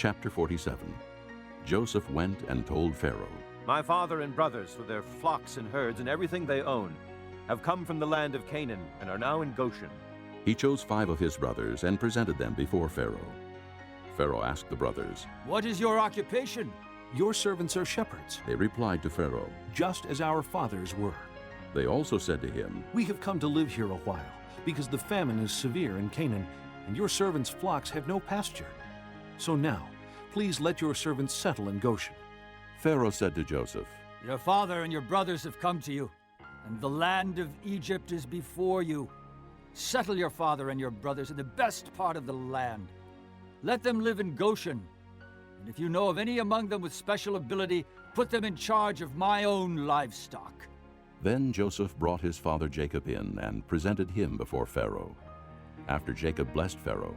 Chapter 47. Joseph went and told Pharaoh, My father and brothers, with their flocks and herds and everything they own, have come from the land of Canaan and are now in Goshen. He chose 5 of his brothers and presented them before Pharaoh. Pharaoh asked the brothers, What is your occupation? Your servants are shepherds, They replied to Pharaoh. just as our fathers were. They also said to him, We have come to live here a while, because the famine is severe in Canaan, and your servants' flocks have no pasture. So now, please let your servants settle in Goshen. Pharaoh said to Joseph, Your father and your brothers have come to you, and the land of Egypt is before you. Settle your father and your brothers in the best part of the land. Let them live in Goshen. And if you know of any among them with special ability, put them in charge of my own livestock. Then Joseph brought his father Jacob in and presented him before Pharaoh. After Jacob blessed Pharaoh,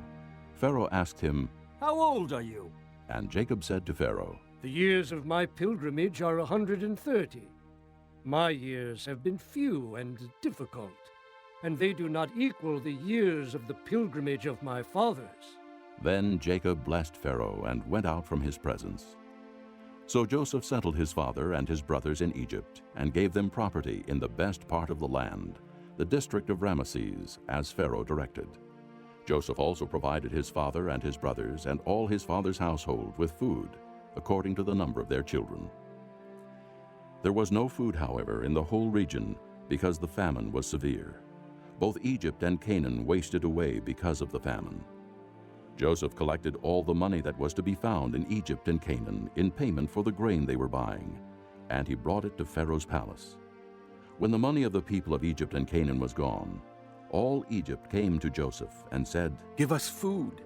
Pharaoh asked him, How old are you? and Jacob said to Pharaoh, The years of my pilgrimage are 130. My years have been few and difficult, and they do not equal the years of the pilgrimage of my fathers. Then Jacob blessed Pharaoh and went out from his presence. So Joseph settled his father and his brothers in Egypt and gave them property in the best part of the land, the district of Ramesses, as Pharaoh directed. Joseph also provided his father and his brothers and all his father's household with food, according to the number of their children. There was no food, however, in the whole region, because the famine was severe. Both Egypt and Canaan wasted away because of the famine. Joseph collected all the money that was to be found in Egypt and Canaan in payment for the grain they were buying, and he brought it to Pharaoh's palace. When the money of the people of Egypt and Canaan was gone, all Egypt came to Joseph and said, Give us food.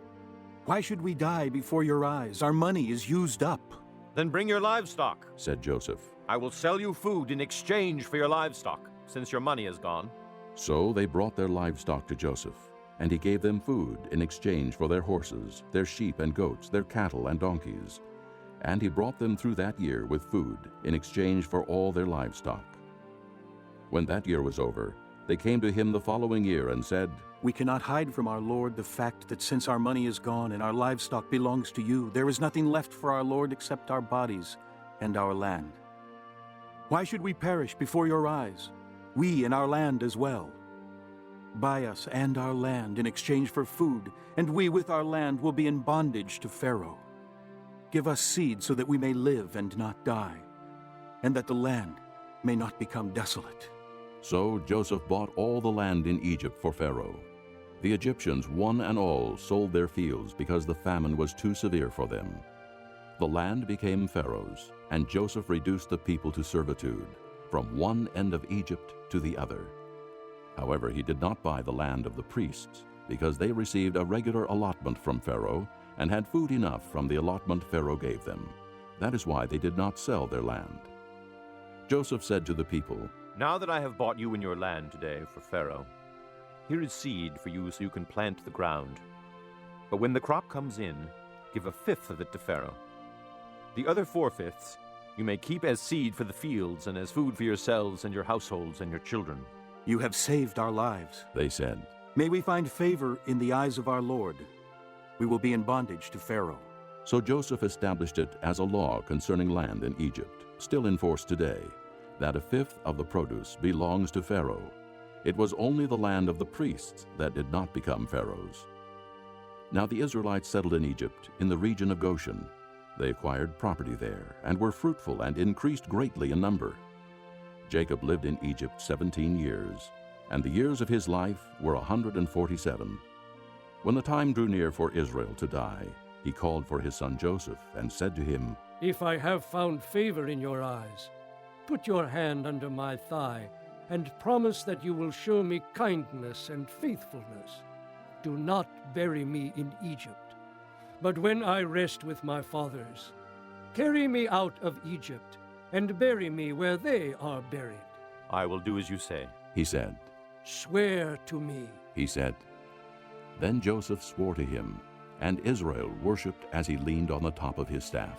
Why should we die before your eyes? Our money is used up. Then bring your livestock. said Joseph. I will sell you food in exchange for your livestock, since your money is gone. So they brought their livestock to Joseph, and he gave them food in exchange for their horses, their sheep and goats, their cattle and donkeys. And he brought them through that year with food in exchange for all their livestock. When that year was over, they came to him the following year and said, We cannot hide from our Lord the fact that since our money is gone and our livestock belongs to you, there is nothing left for our Lord except our bodies and our land. Why should we perish before your eyes, we and our land as well? Buy us and our land in exchange for food, and we with our land will be in bondage to Pharaoh. Give us seed so that we may live and not die, and that the land may not become desolate. So Joseph bought all the land in Egypt for Pharaoh. The Egyptians, one and all, sold their fields because the famine was too severe for them. The land became Pharaoh's, and Joseph reduced the people to servitude, from one end of Egypt to the other. However, he did not buy the land of the priests, because they received a regular allotment from Pharaoh and had food enough from the allotment Pharaoh gave them. That is why they did not sell their land. Joseph said to the people, Now that I have bought you and your land today for Pharaoh, here is seed for you so you can plant the ground. But when the crop comes in, give 1/5 of it to Pharaoh. The other 4/5 you may keep as seed for the fields and as food for yourselves and your households and your children. You have saved our lives. they said. May we find favor in the eyes of our Lord. We will be in bondage to Pharaoh. So Joseph established it as a law concerning land in Egypt, still in force today, that 1/5 of the produce belongs to Pharaoh. It was only the land of the priests that did not become Pharaoh's. Now the Israelites settled in Egypt, in the region of Goshen. They acquired property there, and were fruitful and increased greatly in number. Jacob lived in Egypt 17 years, and the years of his life were 147. When the time drew near for Israel to die, he called for his son Joseph and said to him, If I have found favor in your eyes, put your hand under my thigh and promise that you will show me kindness and faithfulness. Do not bury me in Egypt, but when I rest with my fathers, carry me out of Egypt and bury me where they are buried. I will do as you say. he said. Swear to me. He said. Then Joseph swore to him, and Israel worshipped as he leaned on the top of his staff.